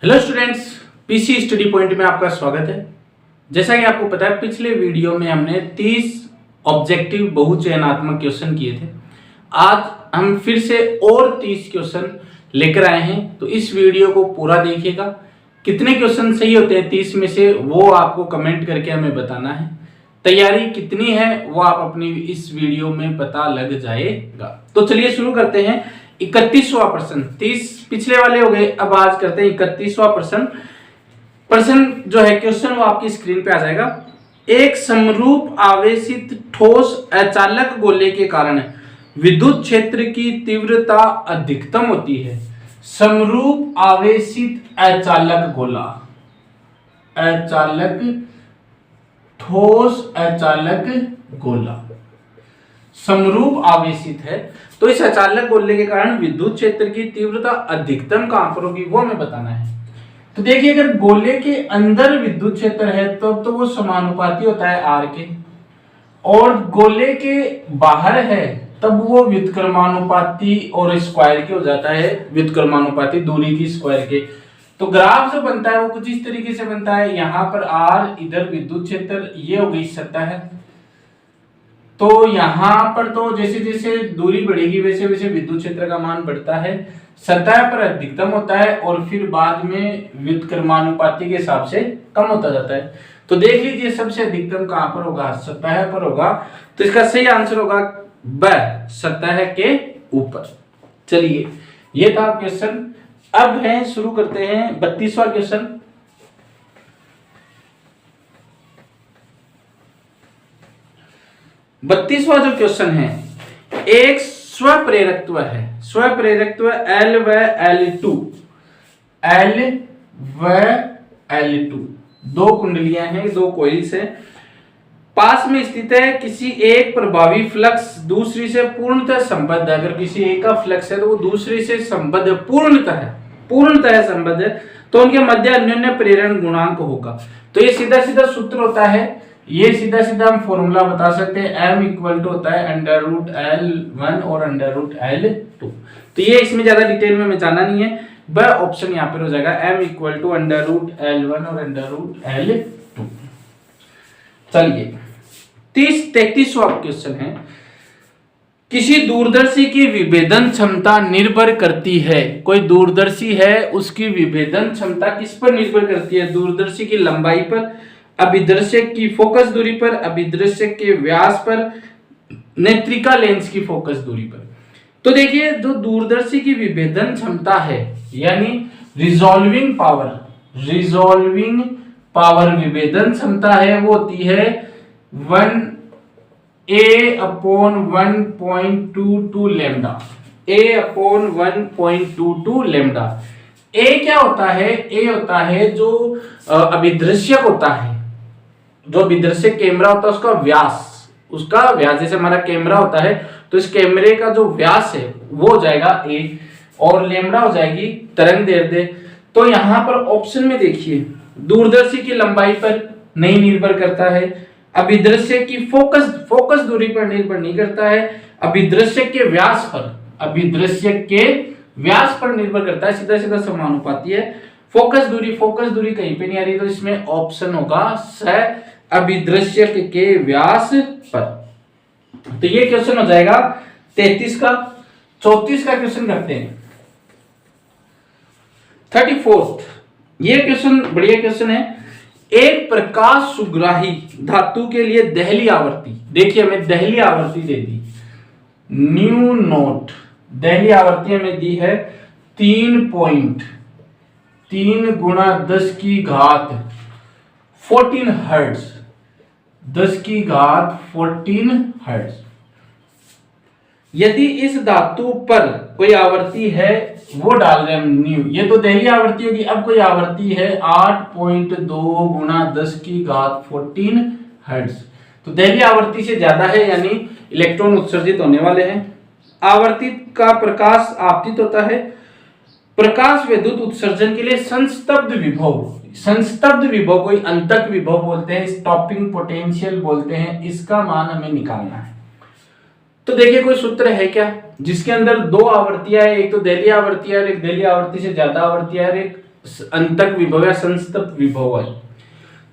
Hello students, PC study point में आपका स्वागत है। जैसा कि आपको पता है, पिछले वीडियो में हमने 30 ऑब्जेक्टिव बहुचयनात्मक क्वेश्चन किए थे। आज हम फिर से और 30 क्वेश्चन लेकर आए हैं, तो इस वीडियो को पूरा देखिएगा। कितने क्वेश्चन सही होते हैं 30 में से, वो आपको कमेंट करके हमें बताना है। तैयारी कितनी है वो आप अपनी इस वीडियो में पता लग जाएगा। तो चलिए शुरू करते हैं। 31वां प्रश्न, 30 पिछले वाले हो गए, अब आज करते हैं 31वां प्रश्न जो है क्वेश्चन, वो आपकी स्क्रीन पे आ जाएगा। एक समरूप आवेशित ठोस अचालक गोले के कारण विद्युत क्षेत्र की तीव्रता अधिकतम होती है। समरूप आवेशित अचालक गोला, अचालक ठोस अचालक गोला समरूप आवेशित है, तो इस अचालक गोले के कारण विद्युत क्षेत्र की तीव्रता अधिकतम कहां पर होगी वो हमें बताना है। तो देखिए, अगर गोले के अंदर विद्युत क्षेत्र है तब तो वो समानुपाती होता है आर के, और गोले के बाहर है तब वो व्युत्क्रमानुपाती और स्क्वायर के हो जाता है, व्युत्क्रमानुपाती दूरी की स्क्वायर के। तो ग्राफ जो बनता है वो कुछ इस तरीके से बनता है। यहाँ पर आर, इधर विद्युत क्षेत्र, ये हो गई सतह है। तो यहाँ पर तो जैसे जैसे दूरी बढ़ेगी वैसे वैसे विद्युत क्षेत्र का मान बढ़ता है, सतह पर अधिकतम होता है और फिर बाद में व्युत्क्रमानुपाती के हिसाब से कम होता जाता है। तो देख लीजिए, सबसे अधिकतम कहां पर होगा? सतह पर होगा। तो इसका सही आंसर होगा ब, सतह के ऊपर। चलिए, ये था क्वेश्चन। अब है, शुरू करते हैं 32वां क्वेश्चन। बत्तीसवां जो क्वेश्चन है, एक स्वप्रेरकत्व है, स्वप्रेरकत्व L व L2, L व L2 दो कुंडलियां हैं, दो कॉइल्स हैं, पास में स्थित है। किसी एक प्रभावी फ्लक्स दूसरी से पूर्णतः संबद्ध है। अगर किसी एक का फ्लक्स है तो वो दूसरी से संबद्ध है, पूर्णतः संबद्ध है, तो उनके मध्य अन्योन्य प्रेरण गुणांक होगा। तो ये सीधा सीधा सूत्र होता है, ये सीधा सीधा हम फॉर्मूला बता सकते हैं। m इक्वल टू होता है √L1 और √L2। तो ये इसमें ज्यादा डिटेल में जाना नहीं है, ब ऑप्शन यहाँ पर हो जाएगा, m इक्वल टू √L1 और √L2। चलिए, 33वां क्वेश्चन है। किसी दूरदर्शी की विभेदन क्षमता निर्भर करती है, कोई दूरदर्शी है उसकी विभेदन क्षमता किस पर निर्भर करती है? दूरदर्शी की लंबाई पर, अभिदर्शक की फोकस दूरी पर, अभिदर्शक के व्यास पर, नेत्रिका लेंस की फोकस दूरी पर। तो देखिए, जो दूरदर्शी की विभेदन क्षमता है यानी रिजॉल्विंग पावर विभेदन क्षमता है, वो होती है 1a/1.22 लैम्डा, a/1.22 लैम्डा। ए क्या होता है? ए होता है जो अभिदृश्यक होता है, जो अभिदृश्यक कैमरा होता है उसका व्यास, जैसे हमारा कैमरा होता है तो इस कैमरे का जो व्यास है वो हो जाएगा ए, और लैम्डा हो जाएगी तरंग दैर्ध्य। तो यहाँ पर ऑप्शन में देखिए, दूरदर्शी की लंबाई पर नहीं निर्भर करता है, अभिदृश्यक की फोकस दूरी पर निर्भर नहीं करता है, अभिदृश्यक के व्यास पर निर्भर करता है, सीधा सीधा समानुपाती है। फोकस दूरी कहीं पे नहीं आ रही, तो इसमें ऑप्शन होगा स, अभिदृश्यक के व्यास पर। तो ये क्वेश्चन हो जाएगा 33 का। 34 का क्वेश्चन करते हैं, 34th। ये क्वेश्चन बढ़िया क्वेश्चन है। एक प्रकाश सुग्राही धातु के लिए दहली आवृत्ति, देखिए हमें दहली आवृत्ति दे दी न्यू नोट, दहली आवृत्ति हमें दी है 3.3 गुणा 10 की घात 14 हर्ट्ज, 10 की घात 14 हर्ट्ज। यदि इस धातु पर कोई आवृत्ति है, वो डाल रहे हैं हम न्यू, ये तो दहली आवृत्ति होगी। अब कोई आवृत्ति है 8.2 गुणा 10 की घात 14 हर्ट्ज, तो दहली आवृत्ति से ज्यादा है, यानी इलेक्ट्रॉन उत्सर्जित होने वाले हैं। आवर्तित का प्रकाश आपतित होता है। प्रकाश विद्युत उत्सर्जन के लिए संस्तब्ध विभव कोई अंतक विभव बोलते हैं, स्टॉपिंग पोटेंशियल बोलते हैं, इसका मान हमें निकालना है। तो देखिए, कोई सूत्र है क्या जिसके अंदर दो आवर्तियां है, एक तो दहली आवर्ती है और एक दहली आवर्ती से ज्यादा आवर्ती है और एक अंतक विभव या संस्तप विभव है।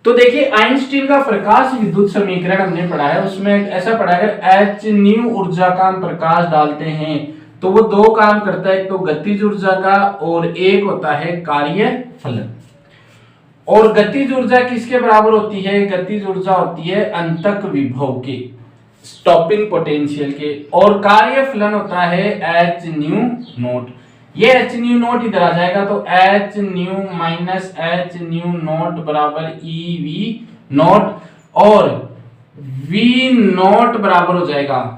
तो देखिए आइंस्टीन का प्रकाश विद्युत समीकरण हमने पढ़ा है, उसमें ऐसा पढ़ा है एच न्यू ऊर्जा का हम प्रकाश डालते हैं तो वो दो काम करता है, एक तो गतिज ऊर्जा का और एक होता है कार्य फलन। और गतिज ऊर्जा किसके बराबर होती है? गतिज ऊर्जा होती है अंतक विभव के, स्टॉपिंग पोटेंशियल के, और कार्य फलन होता है एच न्यू नॉट। ये एच न्यू नॉट इधर आ जाएगा तो H new minus H new not बराबर ई वी नॉट, और वी नॉट बराबर हो जाएगा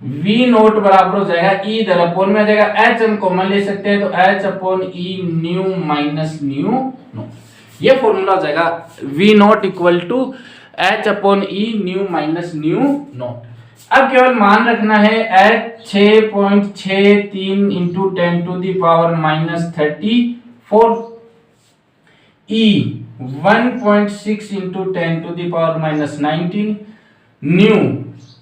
V नोट बराबर हो जाएगा ई इधर अपोन में आ जाएगा, एच हम कॉमन ले सकते हैं तो H upon E nu minus nu nought, ये फॉर्मूला हो जाएगा V nought equal to H upon E nu minus nu nought. अब केवल मान रखना है H 6.63 into 10 to the power minus 34, E 1.6 into 10 to the power minus 19, nu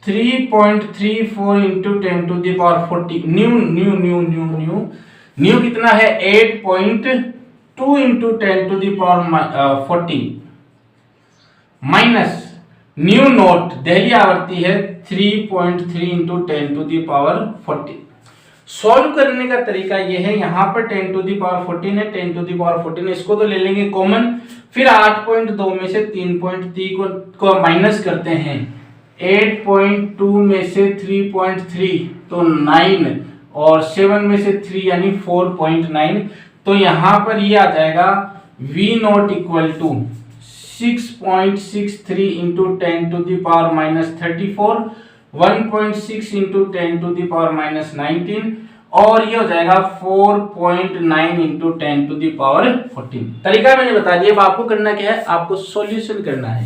3.34 into 10 to the power 40, nu कितना है 8.2 into 10 to the power 14, minus nu note Delhi आवर्ती है 3.3 into 10 to the power 40। Solve करने का तरीका ये है, यहां पर 10 टू दी पावर 14 है, 10 टू दी पावर 14 है, इसको तो ले लेंगे कॉमन, फिर 8.2 में से 3.3 को माइनस करते हैं, 8.2 में से 3.3 तो 9, और 7 में से 3 यानी 4.9, तो यहां पर ये आ जाएगा V nought equal to 6.63 into 10 to the power minus 34, 1.6 into 10 to the power minus 19, और ये हो जाएगा 4.9 इंटू 10 टू दी पावर 14। तरीका मैंने बता दिया, अब आपको करना क्या है, आपको सॉल्यूशन करना है,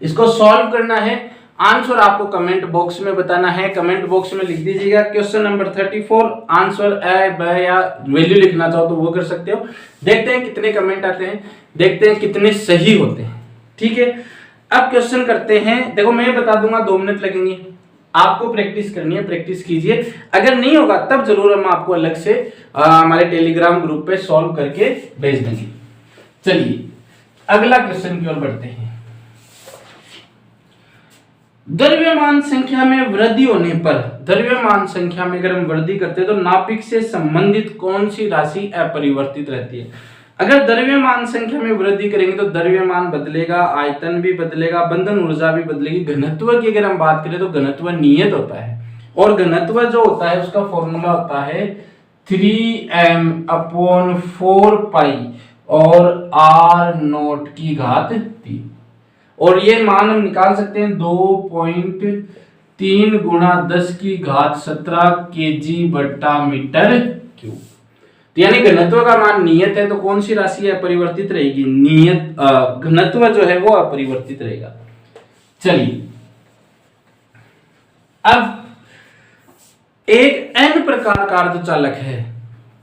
इसको सॉल्व करना है। आंसर आपको कमेंट बॉक्स में बताना है, कमेंट बॉक्स में लिख दीजिएगा क्वेश्चन नंबर 34, आंसर ए ब या वैल्यू लिखना चाहो तो वो कर सकते हो। देखते हैं कितने कमेंट आते हैं, देखते हैं कितने सही होते हैं, ठीक है। अब क्वेश्चन करते हैं, देखो मैं बता दूंगा 2 मिनट लगेंगे, आपको प्रैक्टिस करनी है, प्रैक्टिस कीजिए, अगर नहीं होगा तब जरूर हम आपको अलग से हमारे टेलीग्राम ग्रुप पे सॉल्व करके भेज देंगे। चलिए अगला क्वेश्चन की ओर बढ़ते हैं। द्रव्यमान संख्या में वृद्धि होने पर, द्रव्यमान संख्या में अगर हम वृद्धि करते हैं तो नाभिक से संबंधित कौन सी राशि अपरिवर्तित रहती है? अगर द्रव्यमान संख्या में वृद्धि करेंगे तो द्रव्यमान बदलेगा, आयतन भी बदलेगा, बंधन ऊर्जा भी बदलेगी। घनत्व की अगर हम बात करें तो घनत्व नियत होता है, और घनत्व जो होता है उसका फॉर्मूला होता है 3m/4 पाई और r नॉट की घात 3, और ये मान हम निकाल सकते हैं 2.3 गुणा 10 की घात 17 kg बटा मीटर क्यूब। तो यानी घनत्व का मान नियत है, तो कौन सी राशि अपरिवर्तित रहेगी? नियत घनत्व जो है वो अपरिवर्तित रहेगा। चलिए अब एक n प्रकार का अर्धचालक है,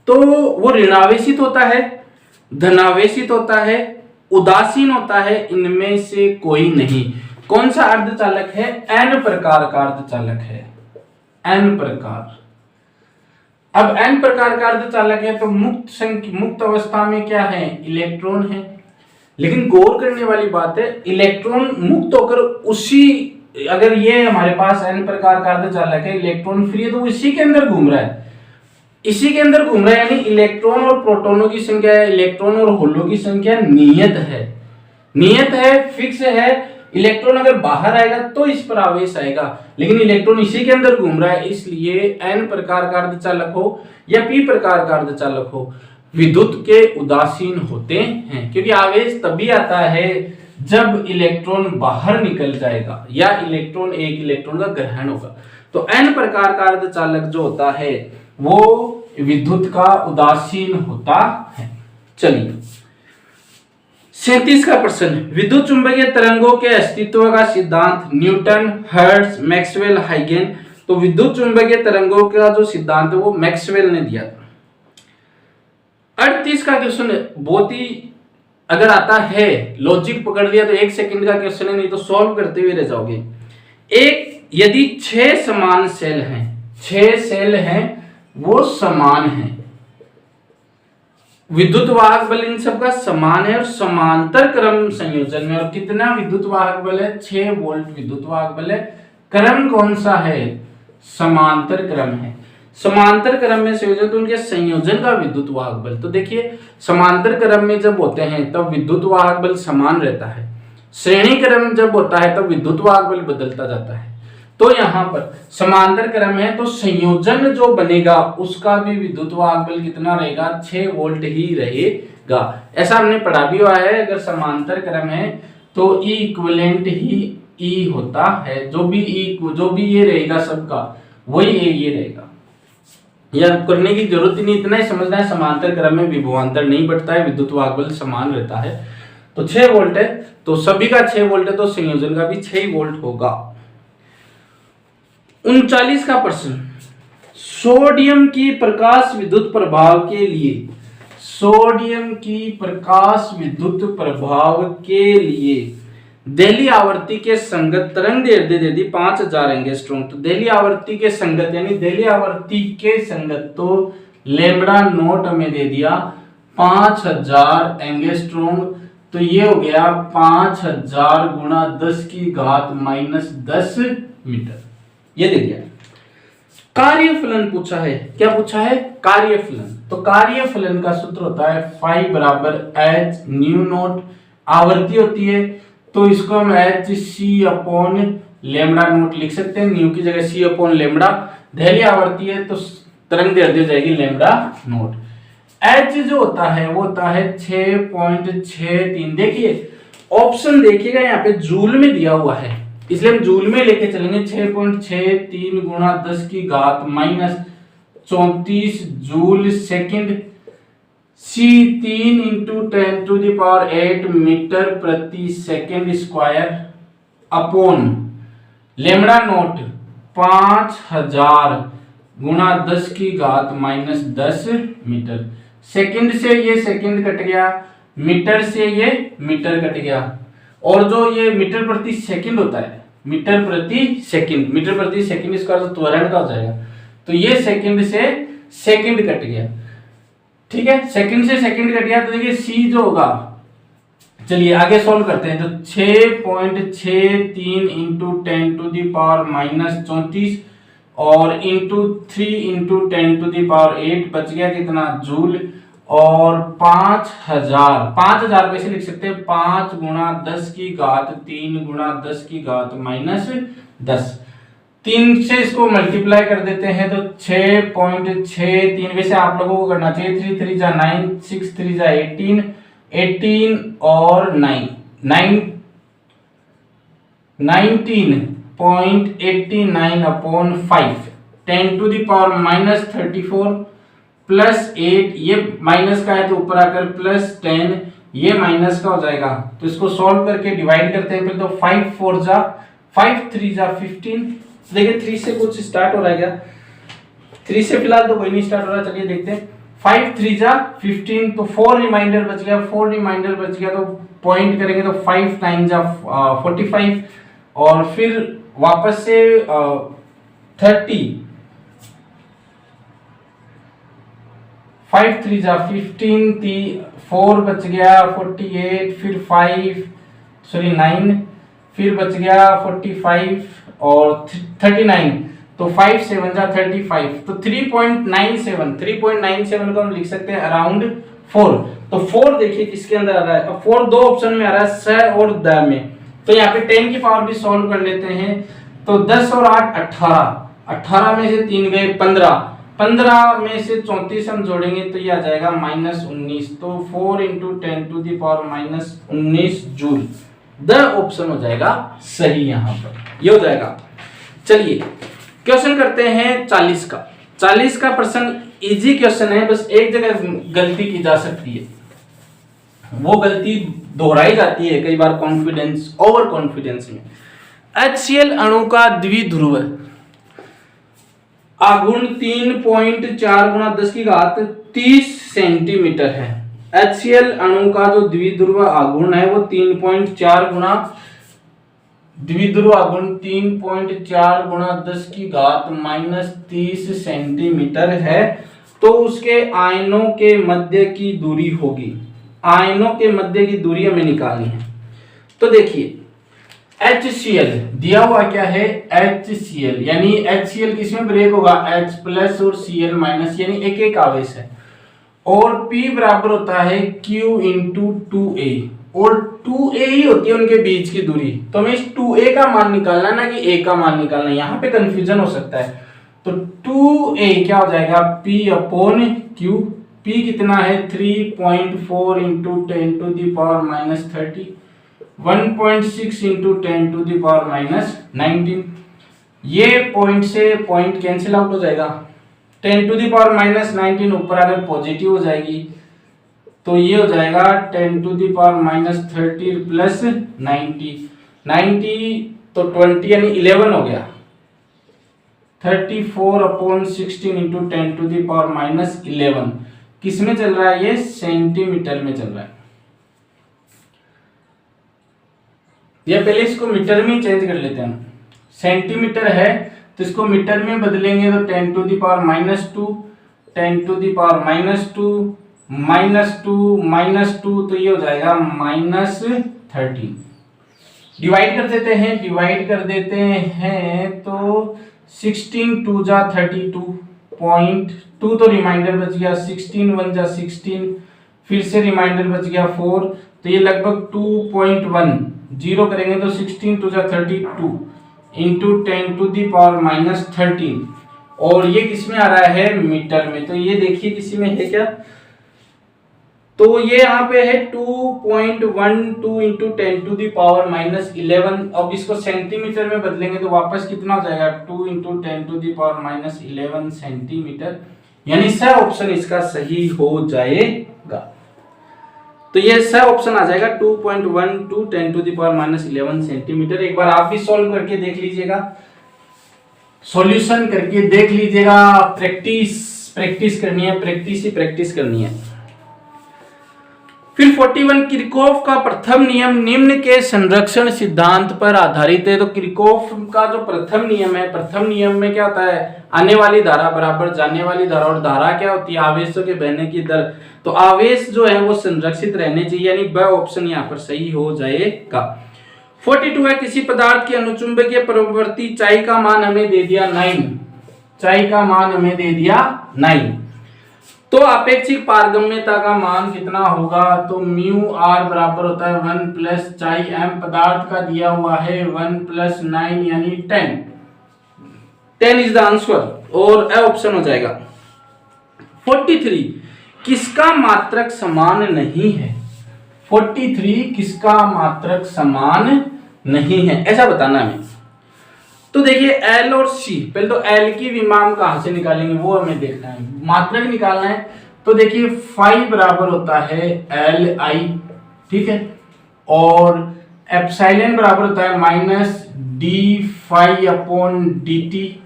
तो वो ऋणावेशित होता है, धनावेशित होता है, उदासीन होता है, इनमें से कोई नहीं। कौन सा अर्धचालक है? n प्रकार का अर्धचालक है, n प्रकार। अब n प्रकार का अर्धचालक है तो मुक्त अवस्था में क्या है? इलेक्ट्रॉन है। लेकिन गौर करने वाली बात है, इलेक्ट्रॉन मुक्त होकर उसी, अगर ये हमारे पास n प्रकार का अर्धचालक है, इलेक्ट्रॉन फ्री है, तो इसी के अंदर घूम रहा है, इसी के अंदर घूम रहा है, यानी इलेक्ट्रॉन और प्रोटॉनों की संख्या है, इलेक्ट्रॉन और होलों की संख्या नियत है, नियत है, फिक्स है। इलेक्ट्रॉन अगर बाहर आएगा तो इस पर आवेश आएगा, लेकिन इलेक्ट्रॉन इसी के अंदर घूम रहा है, इसलिए n प्रकार का अर्धचालक हो या p प्रकार का अर्धचालक हो, विद्युत के उदासीन होते हैं, क्योंकि आवेश तभी आता है जब इलेक्ट्रॉन बाहर निकल जाएगा या इलेक्ट्रॉन एक इलेक्ट्रॉन का ग्रहण होगा। तो n प्रकार का अर्धचालक जो होता है वो विद्युत का उदासीन होता है। चलिए 37 का प्रश्न, विद्युत चुंबकीय तरंगों के अस्तित्व का सिद्धांत न्यूटन, हर्ट्ज, मैक्सवेल, हाइगेन। तो विद्युत चुंबकीय तरंगों का जो सिद्धांत है वो मैक्सवेल ने दिया था। 38 का क्वेश्चन बहुत ही, अगर आता है लॉजिक पकड़ लिया तो 1 सेकंड का क्वेश्चन है, नहीं तो सॉल्व करते हुए रह जाओगे। एक यदि 6 समान सेल हैं, 6 सेल हैं वो समान हैं, विद्युत वाहक बल इन सबका समान है और समांतर क्रम संयोजन में। और कितना विद्युत वाहक बल है? 6 वोल्ट विद्युत वाहक बल है। क्रम कौन सा है? समांतर क्रम है। समांतर क्रम में संयोजन तो उनके संयोजन का विद्युत वाहक बल। तो देखिए समांतर क्रम में जब होते हैं तब विद्युत वाहक बल समान रहता है, श्रेणी क्रम जब होता है तब विद्युत वाहक बल बदलता जाता है। तो यहाँ पर समांतर क्रम है तो संयोजन जो बनेगा उसका भी विद्युत वाहक बल कितना रहेगा? 6 वोल्ट ही रहेगा। ऐसा हमने पढ़ा भी हुआ है। अगर समांतर क्रम है तो ई इक्विवेलेंट ही ई होता है, जो भी ये रहेगा सबका वही ये रहेगा। यह करने की जरूरत ही नहीं, इतना ही समझना है समांतर क्रम में विभवांतर नहीं बढ़ता है, विद्युत वाहक बल समान रहता है। तो 6 वोल्ट है तो सभी का 6 वोल्ट है तो संयोजन का भी 6 वोल्ट होगा। 39 का प्रश्न, सोडियम की प्रकाश विद्युत प्रभाव के लिए, सोडियम की प्रकाश विद्युत प्रभाव के लिए दिल्ली आवृत्ति के संगत तरंग दैर्ध्य दे दी 5000 एंगस्ट्रॉम। तो दिल्ली आवृत्ति के संगत यानी दिल्ली आवृत्ति के संगत तो लैम्ब्डा नोट में दे दिया 5000 एंगस्ट्रॉम। तो ये हो गया 5000 गुणा 10 की घात -10 मीटर। ये दे दिया। कार्यफलन पूछा है। क्या पूछा है? कार्यफलन। तो कार्यफलन का सूत्र होता है फाई बराबर एच न्यू नोट। आवृत्ति होती है तो इसको हम H C upon lambda nought लिख सकते हैं, न्यू की जगह सी अपॉन लेमड़ा। दिल्ली आवृत्ति है तो तरंग दैर्ध्य हो जाएगी लेमड़ा नोट। एच जो होता है वो होता है 6.63। देखिए ऑप्शन देखिएगा यहाँ पे जूल में दिया हुआ है इसलिए हम जूल में लेके चलेंगे। 6.63 गुणा 10 की घात -34 जूल सेकंड। सी 3 इंटू 10⁸ मीटर प्रति second square upon lambda note 5000 गुणा 10 की घात -10 मीटर। सेकंड से ये सेकंड कट गया, मीटर से ये मीटर कट गया, और जो ये मीटर प्रति सेकंड होता है मीटर प्रति सेकंड इसका जो त्वरण का हो जाएगा। तो ये सेकंड से सेकंड कट गया, ठीक है, सेकंड से सेकंड कट गया। तो देखिए सी जो होगा, चलिए आगे सॉल्व करते हैं। तो 6.63 इंटू 10⁻⁻34 और इंटू 3 इंटू 10⁸ बच गया कितना? जूल। और 5000 कैसे लिख सकते हैं? 5 गुणा 10 की घात 3 गुणा 10 की घात -10। 3 से इसको मल्टीप्लाई कर देते हैं तो 6.63। वैसे आप लोगों को करना चाहिए 3 3 जा 9, 6 3 जा 18 और 19.89 अपॉन 5 10⁻⁻34 प्लस 8, ये माइनस का है तो ऊपर आकर प्लस 10, ये माइनस का हो जाएगा। तो इसको सॉल्व करके डिवाइड करते हैं। फिर तो 5 4 जा 5 3 जा 15। देखिए 3 से कुछ स्टार्ट हो रहा है क्या? 3 से फिलहाल तो कोई नहीं स्टार्ट हो रहा। चलिए देखते हैं। 5 3 जा 15 तो 4 रिमाइंडर बच गया, तो पॉइंट करेंगे तो 5 9 जा 45 और फिर वापस से 30 5 3 जा 15 4 बच गया 48 फिर 9 फिर बच गया 45 और 39 तो 5 7 जा 35 तो 3.97 को हम लिख सकते हैं अराउंड 4। तो 4 देखिए किसके अंदर आ रहा है। अब 4 दो ऑप्शन में आ रहा है, स और द में। तो यहाँ पे 10 की पावर भी सॉल्व कर लेते हैं। तो 10 और 8 18 में से 3 गए 15 में से 34 हम जोड़ेंगे तो ये आ जाएगा -19। तो 4 इंटू 10⁻⁻19 जूल द ऑप्शन हो जाएगा सही। यहाँ पर ये हो जाएगा। चलिए क्वेश्चन करते हैं 40 का। 40 का प्रश्न इजी क्वेश्चन है, बस एक जगह गलती की जा सकती है, वो गलती दोहराई जाती है कई बार कॉन्फिडेंस ओवर कॉन्फिडेंस में। HCl अणु का द्विध्रुव आघूर्ण 3.4 गुणा 10 की घात 30 सेंटीमीटर है। HCl अणु का जो द्विध्रुव आघूर्ण है वो 3.4 गुणा द्विध्रुव आघूर्ण 3.4 गुणा 10 की घात -30 सेंटीमीटर है। तो उसके आयनों के मध्य की दूरी होगी, आयनों के मध्य की दूरी हमें निकालनी है। तो देखिए HCl दिया हुआ क्या है, HCl, यानी HCl किसमें ब्रेक होगा, H प्लस और Cl माइनस, यानी एक एक आवेश है। और P बराबर होता है Q इंटू 2A, और 2A ही होती है उनके बीच की दूरी। तो हमें इस 2A का मान निकालना है ना कि A का मान निकालना है, यहाँ पे कंफ्यूजन हो सकता है। तो 2A क्या हो जाएगा, P अपॉन Q। P कितना है 3.4 into 10 to the power minus 30, 1.6 into 10 to the power minus 19। ये पॉइंट से पॉइंट कैंसिल आउट हो जाएगा, 10 टू द पावर माइनस 19 ऊपर अगर पॉजिटिव हो जाएगी तो ये हो जाएगा 10 to the power minus 30 plus 90 तो 20 यानी 11 हो गया। 34 upon 16 into 10 to the power minus 11 किस में चल रहा है, ये सेंटीमीटर में चल रहा है। ये पहले इसको मीटर में चेंज कर लेते हैं, सेंटीमीटर है तो इसको मीटर में बदलेंगे तो 10 to the power minus 2, 10 to the power minus 2 minus 2 तो ये हो जाएगा माइनस 13। डिवाइड कर देते हैं, डिवाइड कर देते हैं तो 16 टू जा 32.2 तो रिमाइंडर बच गया, 16 1 जा 16, फिर से रिमाइंडर बच गया 4, तो ये लगभग 2.1 जीरो करेंगे तो 16 टू जा 32 into 10 to the power minus 13, और ये किस में आ रहा है, मीटर में। तो ये देखिए किसी में है क्या, तो ये यहाँ पे है 2.12 into 10 to the power minus 11। अब इसको सेंटीमीटर में बदलेंगे तो वापस कितना हो जाएगा, 2 into 10 to the power minus 11 centimetre, यानी स ऑप्शन इसका सही हो जाएगा। तो ये स ऑप्शन आ जाएगा 2.12 10 to the power minus 11 centimetre. एक बार आप भी सॉल्व करके देख लीजिएगा, सॉल्यूशन करके देख लीजिएगा, प्रैक्टिस करनी है, प्रैक्टिस ही प्रैक्टिस करनी है। फिर 41 किरचॉफ का प्रथम नियम निम्न के संरक्षण सिद्धांत पर आधारित है। तो किरचॉफ का जो प्रथम नियम है, प्रथम नियम में क्या होता है, आने वाली धारा बराबर जाने वाली धारा, और धारा क्या होती है, आवेशों के बहने की दर। तो आवेश जो है वो संरक्षित रहने चाहिए, यानी ब ऑप्शन यहाँ पर सही हो जाएगा। 42 है, किसी पदार्थ की अनुचुंबकीय प्रवृत्ति चाई का मान हमें दे दिया 9, चाई का मान हमें दे दिया 9, तो अपेक्षिक पारगम्यता का मान कितना होगा, तो म्यू आर बराबर होता है 1 प्लस चाई एम, पदार्थ का दिया हुआ है 1 प्लस 9 यानी 10 इज द आंसर, और ए ऑप्शन हो जाएगा। 43 किसका मात्रक समान नहीं है, 43 किसका मात्रक समान नहीं है, ऐसा बताना है हमें। तो देखिए L और C, पहले तो L की विमान कहां से निकालेंगे वो हमें देखना है, मात्रक निकालना है। तो देखिए फाई बराबर होता है Li, ठीक है, और एप्सिलॉन बराबर होता है minus D phi upon D T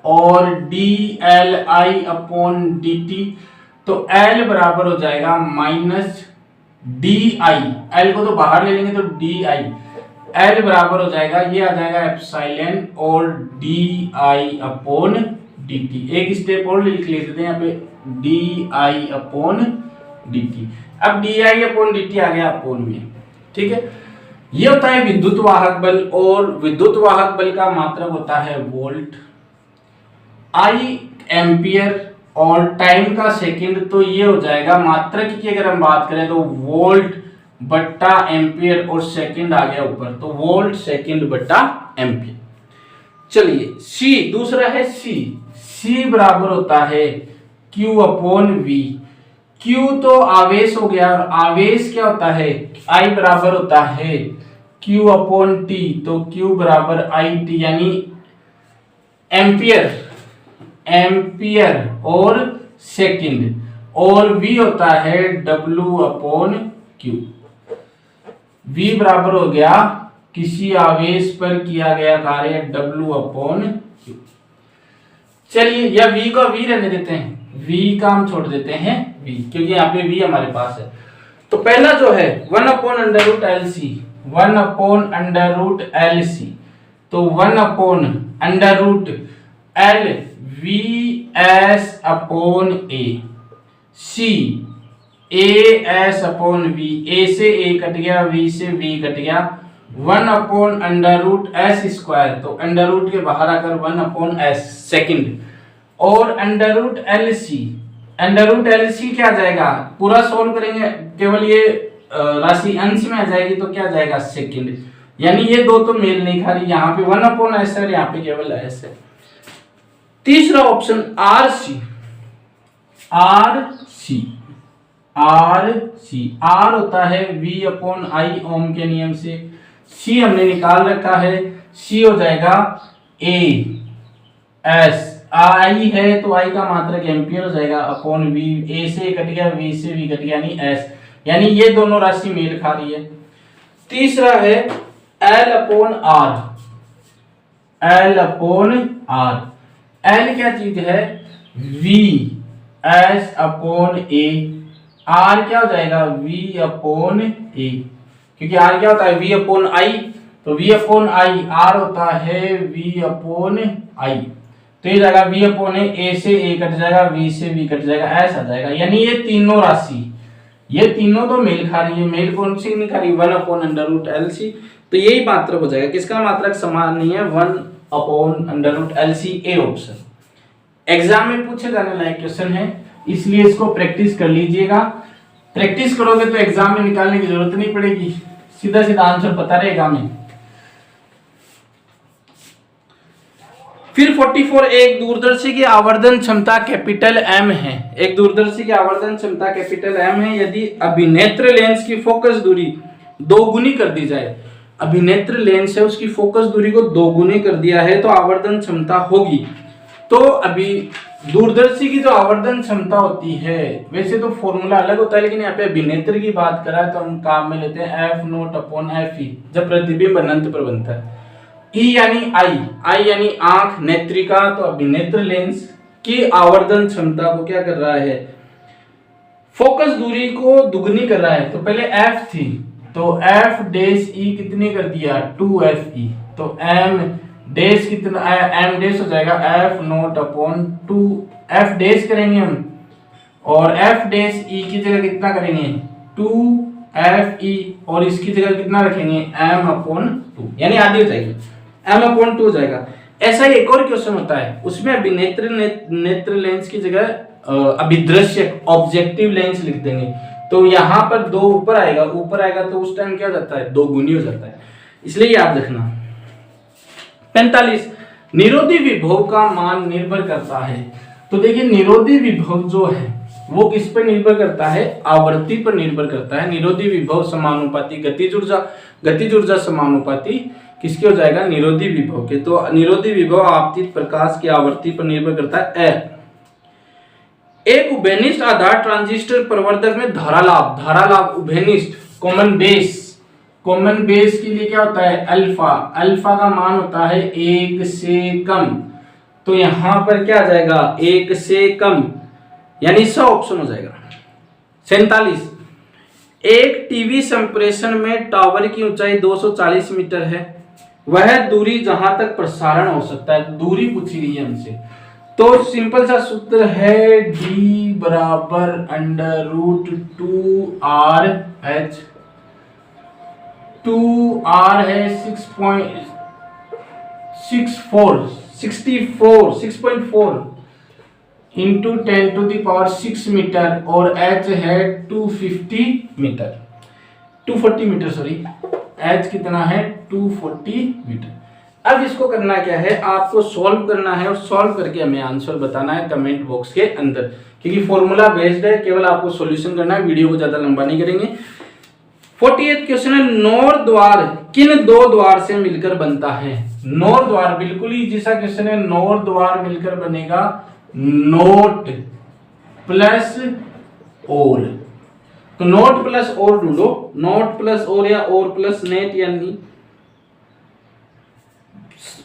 और DLi अपॉन डी टी। तो L बराबर हो जाएगा माइनस DI, L को तो बाहर ले लेंगे तो DI, L बराबर हो जाएगा, ये आ जाएगा एप्सिलॉन और DI अपॉन dt। एक स्टेप और लिख लेते हैं यहाँ पे, DI अपॉन dt। अब DI अपॉन dt आ गया अपॉन में, ठीक है। ये होता है विद्युत वाहक बल, और विद्युत वाहक बल का मात्रक होता है वोल्ट, I एम्पियर और टाइम का सेकंड। तो ये हो जाएगा मात्रक की अगर हम बात करें तो वोल्ट बट्टा एम्पियर, और सेकंड आ गया ऊपर, तो वोल्ट सेकंड बट्टा एम्पियर। चलिए C, दूसरा है C बराबर होता है Q अपॉन V। Q तो आवेश हो गया, और आवेश क्या होता है, I बराबर होता है Q अपॉन T, तो Q बराबर IT यानी एम्पियर और सेकंड, और V होता है W अपॉन Q। V बराबर हो गया किसी आवेश पर किया गया कार्य W अपॉन Q। चलिए या V को V रहने देते हैं, V का हम छोड़ देते हैं V, क्योंकि यहाँ पे V हमारे पास है। तो पहला जो है 1 upon under root LC, 1 upon under root LC, तो 1 upon under root L V S upon A, C A S upon V, A से ए कट गया, वी से वी कट गया, 1 upon under root S square, तो under root के बाहर आकर 1 upon S second, और under root L C, under root L C क्या जाएगा, पूरा सोल्व करेंगे केवल ये राशि अंश में आ जाएगी तो क्या जाएगा सेकेंड, यानी ये दो तो मेल नहीं खा रही, यहाँ पे 1 अपॉन एस है, यहाँ पे केवल एस है। तीसरा option R C, R C, R C, R होता है वी अपॉन आई ओम के नियम से, सी हमने निकाल रखा है, सी हो जाएगा ए एस, आई है तो आई का मात्रक एम्पियर हो जाएगा अपॉन वी, ए से कट गया, वी से वी कट गया, यानी एस, यानी ये दोनों राशि मेल खा रही है। तीसरा है L upon R, L upon R, L क्या चीज है, V S upon A, R क्या हो जाएगा वी अपॉन ए, क्योंकि आर क्या होता है वी अपॉन आई, तो वी अपॉन आई, आर होता है वी अपॉन आई, तो ये जाएगा वी अपॉन ए से ए कट जाएगा, वी से वी कट जाएगा, एस आ जाएगा, यानी ये तीनों राशि, ये तीनों तो मेल खा रही है, मेल कौन सी नहीं खा रही, 1 upon under root L C, तो यही मात्रक हो जाएगा, किसका मात्रक समान नहीं है, 1 upon under root L C, A option. Exam में पूछे जाने लायक क्वेश्चन है, इसलिए इसको प्रैक्टिस कर लीजिएगा, प्रैक्टिस करोगे तो एग्जाम में निकालने की जरूरत नहीं पड़ेगी, सीधा सीधा आंसर पता रहेगा हमें। फिर 44, एक दूरदर्शी की आवर्धन क्षमता कैपिटल एम है, एक दूरदर्शी की आवर्धन क्षमता कैपिटल एम है, यदि अभिनेत्र लेंस की फोकस दूरी दोगुनी कर दी जाए, अभिनेत्र लेंस है उसकी फोकस दूरी को दोगुनी कर दिया है तो आवर्धन क्षमता होगी। तो अभी दूरदर्शी की जो आवर्धन क्षमता होती है, वैसे तो फॉर्मूला अलग होता है, लेकिन यहाँ पे अभिनेत्र की बात करा तो हम काम में लेते हैं F naught upon F E, जब प्रतिबिंब अनंत पर बनता है, ई यानी आई, आई यानी आंख, नेत्रिका, तो अभिनेत्र लेंस की आवर्धन क्षमता को क्या कर रहा है, फोकस दूरी को दुगनी कर रहा है, तो पहले एफ थी तो एफ डैश ई कितनी कर दिया 2FE, तो एम डैश कितना, एम डैश हो जाएगा F naught upon 2, F dash करेंगे हम और एफ डैश ई की जगह कितना करेंगे 2FE, और इसकी जगह कितना रखेंगे एम अपॉन 2, यानी आधी हो जाएगी, एम अपॉन 2 हो जाएगा। ऐसा ही एक और क्वेश्चन होता है, उसमें अभिनेत्र नेत्र लेंस की जगह अभिदृश्य ऑब्जेक्टिव लेंस लिख देंगे, तो यहाँ पर 2 ऊपर आएगा तो उस टाइम क्या हो जाता है 2 गुनी हो जाता है, इसलिए याद रखना। 45, निरोधी विभव का मान निर्भर करता है, तो देखिए निरोधी विभव जो है वो किस पर निर्भर करता है, आवृत्ति पर निर्भर करता है। निरोधी विभव समानुपाती गतिज ऊर्जा समानुपाती किसके हो जाएगा, निरोधी विभव के, तो निरोधी विभव आपतित प्रकाश की आवृत्ति पर निर्भर करता है। एक उभयनिष्ठ आधार ट्रांजिस्टर प्रवर्धक में धारा लाभ उभयनिष्ठ कॉमन बेस के लिए क्या होता है अल्फा, अल्फा का मान होता है 1 से कम, तो यहां पर क्या आ जाएगा 1 से कम, यानी स ऑप्शन हो जाएगा। 47, एक टीवी संप्रेषण में टावर की ऊंचाई 240 मीटर है, वह दूरी जहां तक प्रसारण हो सकता है, दूरी पूछी गई है हमसे, तो सिंपल सा सूत्र है D बराबर अंडर रूट 2RH, 2R है 6.4 into 10 to the power 6 metre, और H है 240 मीटर सॉरी, H कितना है 240 मीटर। अब इसको करना क्या है, आपको सॉल्व करना है और सॉल्व करके हमें आंसर बताना है कमेंट बॉक्स के अंदर, क्योंकि फॉर्मूला बेस्ड है, केवल आपको सॉल्यूशन करना है, वीडियो को ज्यादा लंबा नहीं करेंगे। 48 क्वेश्चन है, नोर द्वार किन 2 द्वार से मिलकर बनता है, नोर द्वार बिल्कुल ही जैसा क्वेश्चन है, नोर द्वार मिलकर बनेगा नोट प्लस और, तो नोट प्लस और ढूंढो, नोट प्लस और या और प्लस नेट, यानी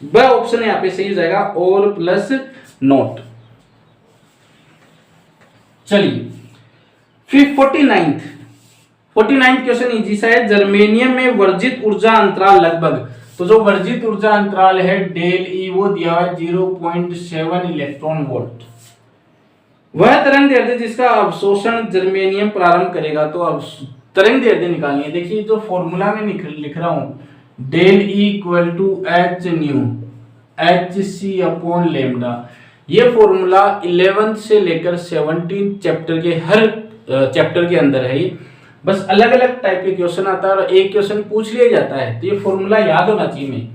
ब ऑप्शन यहाँ पे सही हो जाएगा, और प्लस नोट। चलिए फिर 49 क्वेश्चन इजी सा है, जर्मेनियम में वर्जित ऊर्जा अंतराल लगभग, तो जो वर्जित ऊर्जा अंतराल है डेल ई वो दिया हुआ है 0.7 इलेक्ट्रॉन वोल्ट। वह तरंग दैर्ध्य जिसका अवशोषण जर्मेनियम प्रारंभ करेगा। तो अब तरंग दैर्ध्य निकालनी है। देखिए जो फॉर्मूला में लिख रहा हूं del E equal to H nu H C upon lambda. ये फॉर्मूला 11 से लेकर 17 चैप्टर के हर चैप्टर के अंदर है। ये बस अलग अलग टाइप के क्वेश्चन आता है और एक क्वेश्चन पूछ लिया जाता है, तो ये फॉर्मूला याद होना चाहिए में।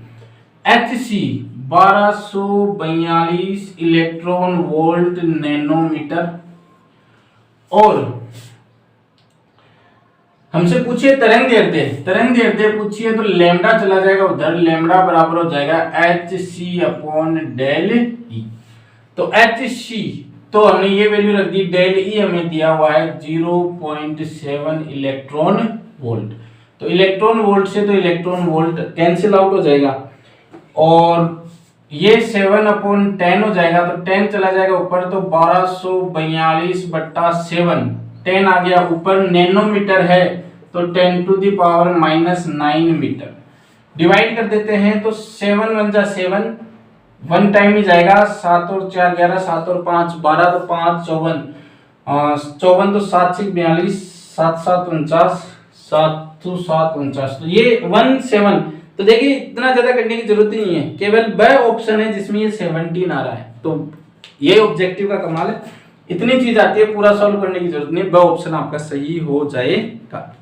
H C 1242 electron volt nanometre. और हमसे पूछिए तरंग दैर्ध्य पूछिए तो लेमडा चला जाएगा उधर, लेमडा बराबर हो जाएगा H C upon del E. तो एच सी तो हमने ये वैल्यू रख दी, डेल ई हमें दिया हुआ है 0.7 इलेक्ट्रॉन वोल्ट। तो इलेक्ट्रॉन वोल्ट से तो इलेक्ट्रॉन वोल्ट कैंसिल आउट हो जाएगा और ये 7/10 हो जाएगा। तो 10 चला जाएगा ऊपर, तो 1242/7 10 आ गया ऊपर। नैनोमीटर है तो 10⁻⁻9 मीटर। डिवाइड कर देते हैं तो 7 1 जा 7, 1 टाइम ही जाएगा। 7 और 4 11, 7 और 5 12, तो 5 54, 54 तो 7 6 42, 7 7 49, 7 2 7 49। तो ये 1 7। तो देखिए इतना ज्यादा करने की जरूरत ही नहीं है, केवल वह ऑप्शन है जिसमें ये 17 आ रहा है। तो ये ऑब्जेक्टिव का कमाल है, इतनी चीज आती है, पूरा सॉल्व करने की जरूरत नहीं, वह ऑप्शन आपका सही हो जाएगा।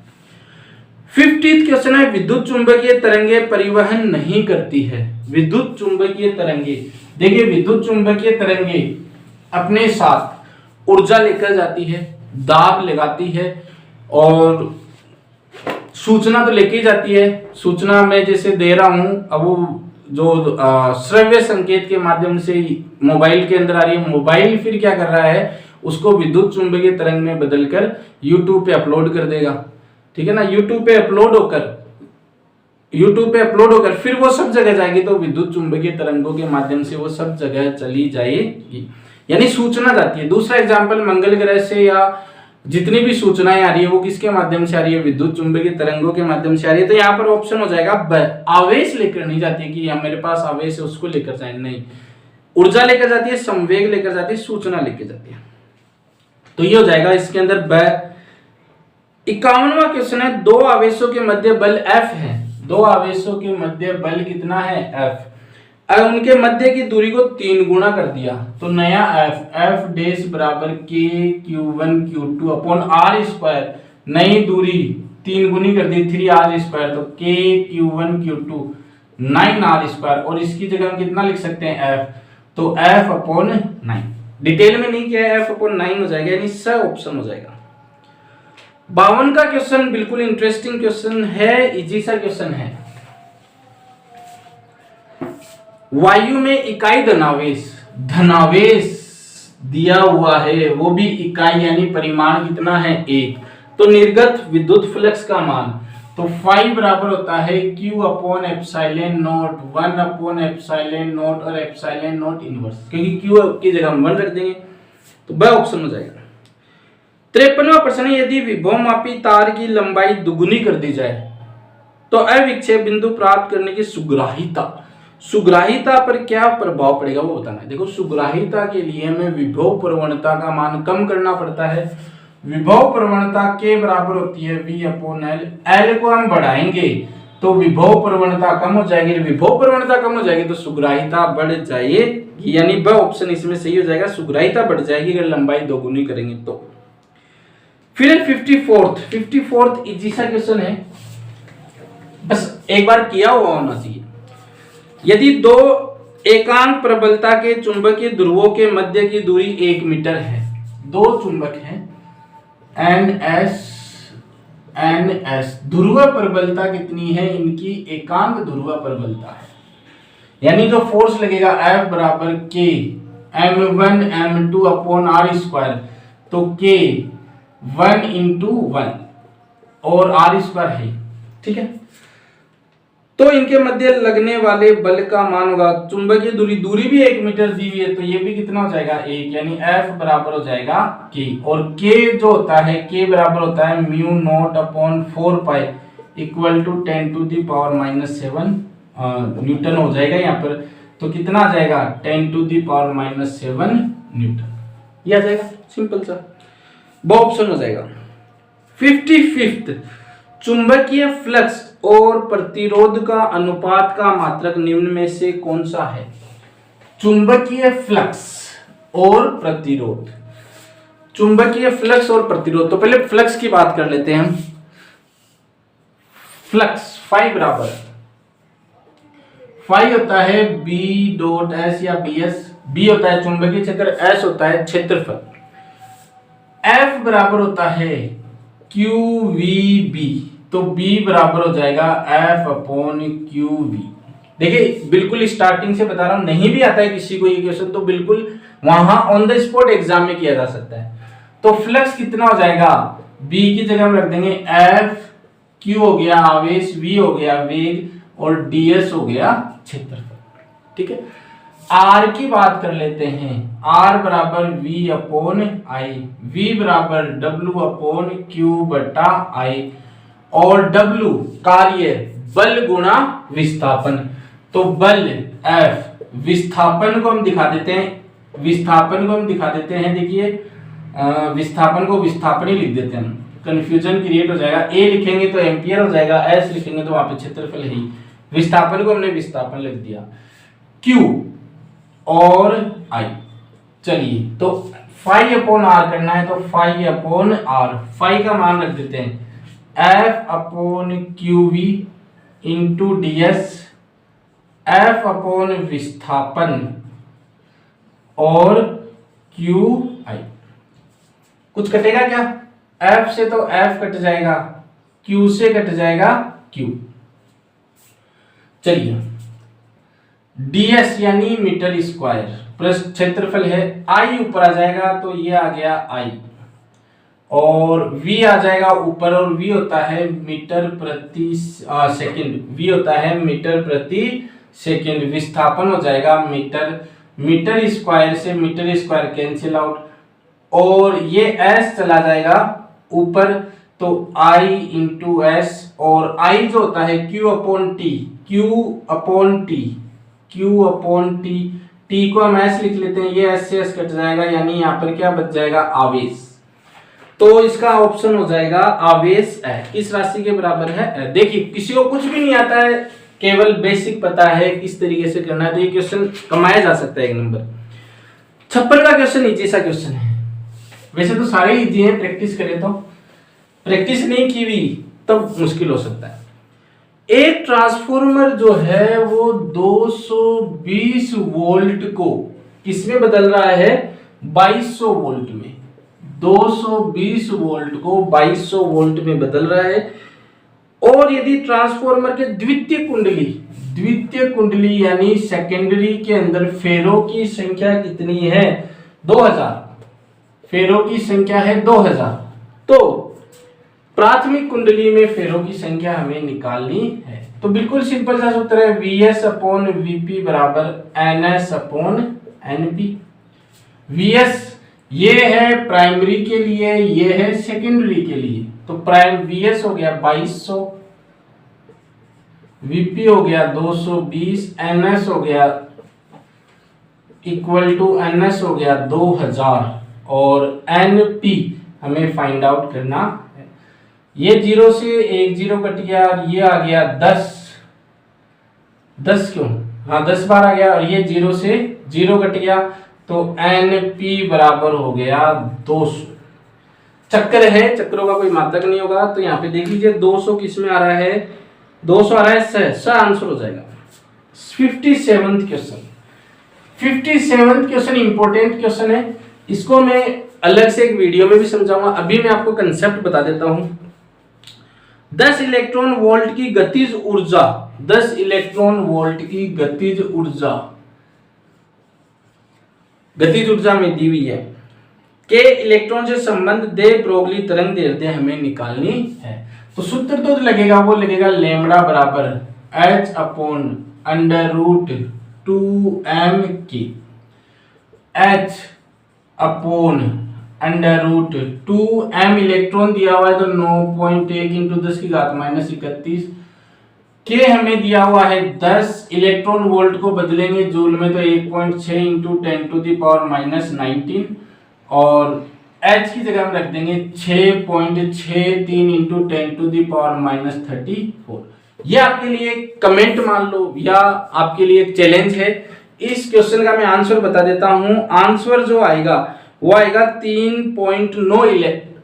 50th क्वेश्चन है विद्युत चुंबकीय तरंगे परिवहन नहीं करती है। विद्युत चुंबकीय तरंगे, देखिए विद्युत चुंबकीय तरंगे अपने साथ ऊर्जा लेकर जाती है, दाब लगाती है और सूचना तो लेके जाती है। सूचना मैं जैसे दे रहा हूं, अब वो जो श्रव्य संकेत के माध्यम से मोबाइल के अंदर आ रही है, मोबाइल फिर क्या कर रहा है उसको विद्युत चुंबकीय तरंग में बदलकर YouTube पे अपलोड कर देगा, ठीक है ना। YouTube पे अपलोड होकर फिर वो सब जगह जाएगी, तो विद्युत चुंबकीय तरंगों के माध्यम से वो सब जगह चली जाएगी, यानी सूचना जाती है। दूसरा एग्जांपल मंगल ग्रह से या जितनी भी सूचनाएं आ रही है वो किसके माध्यम से आ रही है, विद्युत चुंबकीय तरंगों के माध्यम से आ रही है। तो यहाँ पर ऑप्शन हो जाएगा आवेश लेकर नहीं जाती है कि मेरे पास आवेश है उसको लेकर जाए, नहीं, ऊर्जा लेकर जाती है, संवेग लेकर जाती है, सूचना लेकर जाती है। तो ये हो जाएगा इसके अंदर 51वां क्वेश्चन है दो आवेशों के मध्य बल F है। दो आवेशों के मध्य बल कितना है F। अब उनके मध्य की दूरी को 3 गुना कर दिया, तो नया F डैश बराबर K Q1 Q2 upon R square. नई दूरी 3 गुनी कर दी 3R स्क्वायर, तो K Q1 Q2 9R square. और इसकी जगह हम कितना लिख सकते हैं F, तो F अपॉन 9। डिटेल में नहीं किया है, F अपॉन 9 हो जाएगा, यानी स ऑप्शन हो जाएगा। 52 का क्वेश्चन बिल्कुल इंटरेस्टिंग क्वेश्चन है, इजी सा क्वेश्चन है। वायु में इकाई धनावेश दिया हुआ है, वो भी इकाई यानी परिमाण कितना है 1। तो निर्गत विद्युत फ्लक्स का मान, तो फाई बराबर होता है Q upon epsilon not 1 upon epsilon not और एप्सिलॉन नॉट इनवर्स, क्योंकि Q की जगह हम 1 रख देंगे, तो वह ऑप्शन हो जाएगा। 53वां प्रश्न है यदि विभवमापी तार की लंबाई दुगुनी कर दी जाए तो अविक्षेप बिंदु प्राप्त करने की सुग्राहिता पर क्या प्रभाव पड़ेगा वो बताना है। देखो सुग्राहिता के लिए हमें विभव प्रवणता का मान कम करना पड़ता है। विभव प्रवणता के बराबर होती है V अपॉन L। L को हम बढ़ाएंगे तो विभव प्रवणता कम हो जाएगी, विभव प्रवणता कम हो जाएगी तो सुग्राहिता बढ़ जाएगी, यानी वह ऑप्शन इसमें सही हो जाएगा, सुग्राहिता बढ़ जाएगी अगर लंबाई दोगुनी करेंगे तो। फिर 54th इजी सा क्वेश्चन है, बस एक बार किया हुआ होना चाहिए। यदि दो एकांक प्रबलता के चुंबकीय ध्रुवों के मध्य की दूरी 1 मीटर है, दो चुंबक हैं NS, ध्रुव प्रबलता कितनी है इनकी, एकांक ध्रुव प्रबलता है, यानी जो फोर्स लगेगा F बराबर K M1 M2 upon R square, तो K 1 into 1 और R स्क्वायर है, ठीक है। तो इनके मध्य लगने वाले बल का मान होगा, चुंबकीय दूरी भी 1 मीटर दी हुई है, तो ये भी कितना हो जाएगा 1, यानी F बराबर हो जाएगा K। और K जो होता है K बराबर होता है mu nought upon 4 pi equal to 10⁻⁻⁷ newton हो जाएगा यहाँ पर। तो कितना आ जाएगा 10⁻⁻7 न्यूटन, ये आ जाएगा सिंपल सा, वो ऑप्शन हो जाएगा। 55th, चुंबकीय फ्लक्स और प्रतिरोध का अनुपात का मात्रक निम्न में से कौन सा है? चुंबकीय फ्लक्स और प्रतिरोध, चुंबकीय फ्लक्स और प्रतिरोध। तो पहले फ्लक्स की बात कर लेते हैं हम। फ्लक्स फाई बराबर, फाई होता है B.S या BS, B होता है चुंबकीय क्षेत्र, S होता है क्षेत्रफल, F बराबर होता है QVB, तो B बराबर हो जाएगा F/QV। देखिए बिल्कुल स्टार्टिंग से बता रहा हूं, नहीं भी आता है किसी को ये क्वेश्चन तो बिल्कुल वहां ऑन द स्पॉट एग्जाम में किया जा सकता है। तो फ्लक्स कितना हो जाएगा, B की जगह हम रख देंगे F, Q हो गया आवेश, V हो गया वेग और DS हो गया क्षेत्रफल। ठीक है, R की बात कर लेते हैं। R बराबर V/I, V बराबर W/Q/I और W कार्य बल गुणा विस्थापन। तो बल F, विस्थापन को हम दिखा देते हैं, देखिए विस्थापन को विस्थापन ही लिख देते हैं, कंफ्यूजन क्रिएट हो जाएगा। A लिखेंगे तो एम्पियर हो जाएगा, S लिखेंगे तो वहां पे क्षेत्रफल है ही, विस्थापन को हमने विस्थापन लिख दिया। Q और I, चलिए तो φ/r करना है तो φ/r, फाई का मान रख देते हैं F/QV इंटू DS, F/ विस्थापन और QI। कुछ कटेगा क्या? F से तो F कट जाएगा, Q से कट जाएगा Q। चलिए DS यानी मीटर स्क्वायर प्लस क्षेत्रफल है, I ऊपर आ जाएगा तो ये आ गया I और V आ जाएगा ऊपर, और V होता है मीटर प्रति सेकंड, V होता है मीटर प्रति सेकंड। विस्थापन हो जाएगा मीटर, मीटर स्क्वायर से मीटर स्क्वायर कैंसिल आउट और ये S चला जाएगा ऊपर तो I इंटू S और I जो होता है Q/T, Q/T, T को हम S लिख लेते हैं, ये S से S कट जाएगा यानी यहाँ पर क्या बच जाएगा आवेश। तो इसका ऑप्शन हो जाएगा आवेश है, किस राशि के बराबर है। देखिए किसी को कुछ भी नहीं आता है, केवल बेसिक पता है किस तरीके से करना है, तो ये क्वेश्चन कमाया जा सकता है 1 नंबर। 56 का क्वेश्चन इजी सा क्वेश्चन है, वैसे तो सारे इजी हैं, प्रैक्टिस करें तो, प्रैक्टिस नहीं की भी तब मुश्किल हो सकता है। एक ट्रांसफॉर्मर जो है वो 220 वोल्ट को किसमें बदल रहा है, 2200 वोल्ट में, 220 वोल्ट को 2200 वोल्ट में बदल रहा है। और यदि ट्रांसफॉर्मर के द्वितीय कुंडली यानी सेकेंडरी के अंदर फेरों की संख्या कितनी है, 2000, फेरों की संख्या है 2000, तो प्राथमिक कुंडली में फेरों की संख्या हमें निकालनी है। तो बिल्कुल सिंपल सा सूत्र है, VS/VP बराबर NS/NP। VS ये है प्राइमरी के लिए, ये है सेकेंडरी के लिए, तो प्राइम VS हो गया 2200, VP हो गया 220, NS हो गया इक्वल टू NS हो गया 2000 और NP हमें फाइंड आउट करना है। ये 0 से 1 0 कट गया और ये आ गया 10 क्यों, हाँ 10 बार आ गया और ये 0 से 0 कट गया तो NP बराबर हो गया 200। चक्कर है, चक्रों का कोई मात्रक नहीं होगा, तो यहाँ पे देख लीजिए 200 किस में आ रहा है, 200 आ रहा है स आंसर हो जाएगा। 57th question, 57th question important question है, इसको मैं अलग से एक वीडियो में भी समझाऊंगा, अभी मैं आपको कंसेप्ट बता देता हूं। 10 इलेक्ट्रॉन वोल्ट की गतिज ऊर्जा, 10 इलेक्ट्रॉन वोल्ट की गतिज ऊर्जा में दी हुई है के इलेक्ट्रॉन से संबंध दे ब्रोगली तरंग दैर्ध्य हमें निकालनी है। तो सूत्र तो लगेगा, वो लगेगा लैम्बडा बराबर h/√2m की, h/√2m इलेक्ट्रॉन दिया हुआ है तो 9.1 × 10⁻31 के हमें दिया हुआ है 10, इलेक्ट्रॉन वोल्ट को बदलेंगे जूल में तो 1.6 इंटू 10⁻⁻19 और एच की जगह हम रख देंगे 6.63 इंटू 10⁻34। ये आपके लिए एक कमेंट मान लो या आपके लिए एक चैलेंज है। इस क्वेश्चन का मैं आंसर बता देता हूं। आंसर जो आएगा वो आएगा 3.9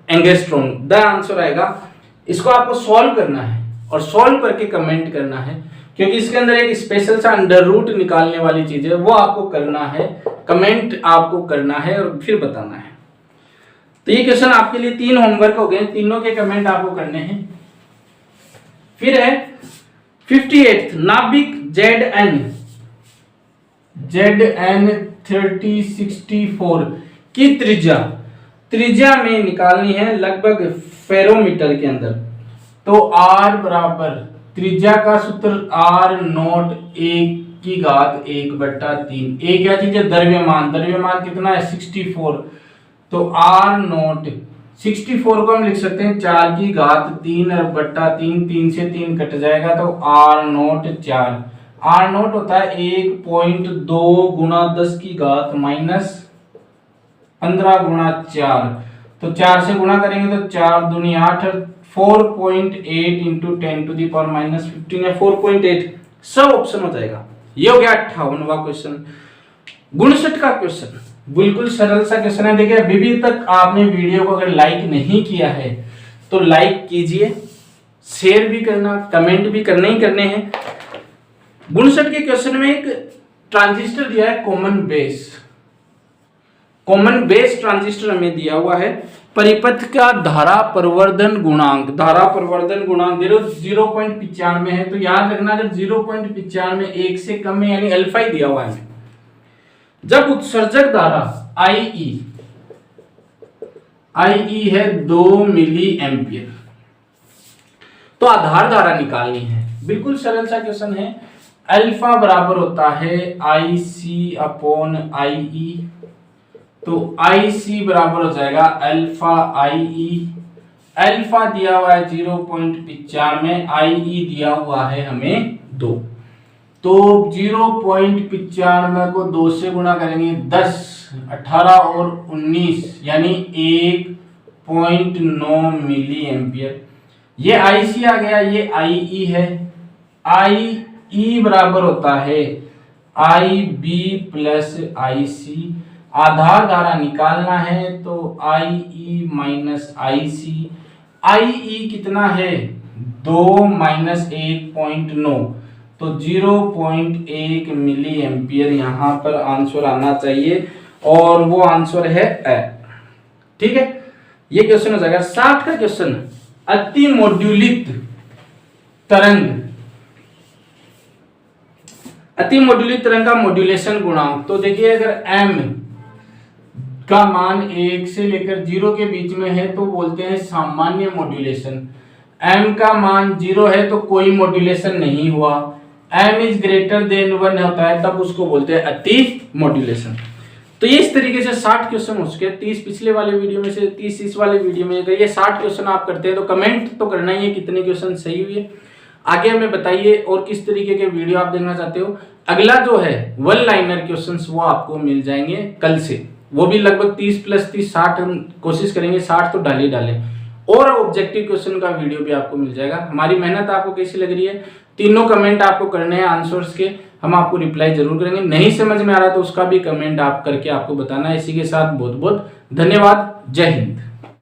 एंगस्ट्रॉम द आंसर आएगा। इसको आपको सॉल्व करना है और सॉल्व करके कमेंट करना है, क्योंकि इसके अंदर एक स्पेशल सा अंडर रूट निकालने वाली चीज है, वो आपको करना है, कमेंट आपको करना है और फिर बताना है। तो ये क्वेश्चन आपके लिए 3 होमवर्क हो गए, तीनों के कमेंट आपको करने हैं। फिर है 58 नाभिक ZN 3064 की त्रिज्या में निकालनी है लगभग फेरोमीटर के अंदर। तो R बराबर त्रिज्या का सूत्र R नॉट 1/3। एक क्या चीज है, द्रव्यमान कितना है 64। तो R नॉट 64 को हम लिख सकते हैं 4/3 और बट्टा 3 से 3 कट जाएगा तो R नॉट 4। R नॉट होता है 1.2 गुणा 10⁻⁻15 गुणा 4। तो 4 से गुणा करेंगे तो 4 दूनी 8, 4.8 इंटू 10⁻⁻15 या 4.8 सब ऑप्शन हो जाएगा। ये हो गया 58वां क्वेश्चन। 59 का क्वेश्चन बिल्कुल सरल सा क्वेश्चन है। देखिए अभी तक आपने वीडियो को अगर लाइक नहीं किया है तो लाइक कीजिए, शेयर भी करना, कमेंट भी करने ही करने हैं। 59 के क्वेश्चन में एक ट्रांजिस्टर दिया है कॉमन बेस ट्रांजिस्टर हमें दिया हुआ है। परिपथ का धारा प्रवर्धन गुणांक 0.95 है। तो याद रखना अगर 0.95 1 से कम है यानी अल्फा ही दिया हुआ है। जब उत्सर्जक धारा IE है 2 मिली एम्पियर, तो आधार धारा निकालनी है। बिल्कुल सरल सा क्वेश्चन है। अल्फा बराबर होता है IC/IE। तो IC बराबर हो जाएगा अल्फा IE। अल्फा दिया हुआ है 0.95, IE दिया हुआ है हमें 2। तो 0.95 को 2 से गुणा करेंगे 10, 18 और 19 यानी 1.9 मिली एम्पियर। ये IC आ गया, ये IE है। IE बराबर होता है IB प्लस IC। आधार धारा निकालना है तो IE माइनस IC। IE कितना है 2 माइनस 1.9 तो 0.1 मिली एम्पियर यहाँ पर आंसर आना चाहिए और वो आंसर है ए। ठीक है, ये क्वेश्चन हो जाएगा। 60 का क्वेश्चन अतिमोड्यूलित तरंग का मॉड्यूलेशन गुणांक। तो देखिए अगर m का मान 1 से लेकर 0 के बीच में है तो बोलते हैं सामान्य मॉड्यूलेशन। m का मान 0 है तो कोई मॉड्यूलेशन नहीं हुआ। m इज ग्रेटर देन 1 होता है तब उसको बोलते हैं अति मॉड्यूलेशन। तो ये इस तरीके से 60 क्वेश्चन हो चुके हैं। 30 पिछले वाले वीडियो में से 30 इस वाले वीडियो में। अगर ये 60 क्वेश्चन आप करते हैं तो कमेंट तो करना ही है कितने क्वेश्चन सही हुए। आगे हमें बताइए और किस तरीके के वीडियो आप देखना चाहते हो। अगला जो है 1 लाइनर क्वेश्चंस वो आपको मिल जाएंगे कल से, वो भी लगभग 30 + 30 60 हम कोशिश करेंगे, 60 तो डालें और ऑब्जेक्टिव क्वेश्चन का वीडियो भी आपको मिल जाएगा। हमारी मेहनत आपको कैसी लग रही है, तीनों कमेंट आपको करने हैं आंसर्स के, हम आपको रिप्लाई जरूर करेंगे। नहीं समझ में आ रहा तो उसका भी कमेंट आप करके आपको बताना है। इसी के साथ बहुत बहुत धन्यवाद। जय हिंद।